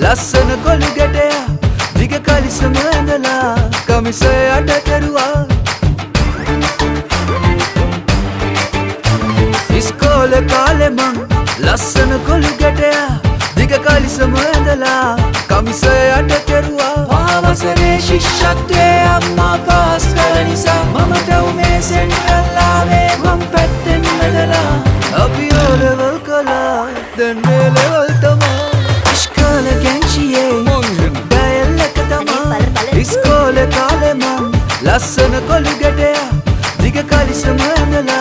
ලස්සන කොළු ගැටයා දිග කලිසම ඇඳලා කමිසය අට කෙරුවා ඉස්කෝලේ කාලේ මං ලස්සන කොළු ගැටයා දිග කලිසම ඇඳලා කමිසය අට කෙරුවා ආවසරේ ශිෂ්‍යත්වයේ අම්මා පාස් කළ නිසා මම ටවුමේ සෙන්ට්‍රල් ආවේ මං පැත්තෙන් මැදලා අපි ඕලෙවල් කළා දැන් මේ ලෙවල් තමා ඉස්කෝලේ ගැන්චියේ බැල්ලක තමා ඉස්කෝලේ කාලේ මං ලස්සන කොළු ගැටයා දිග කලිසම ඇඳලා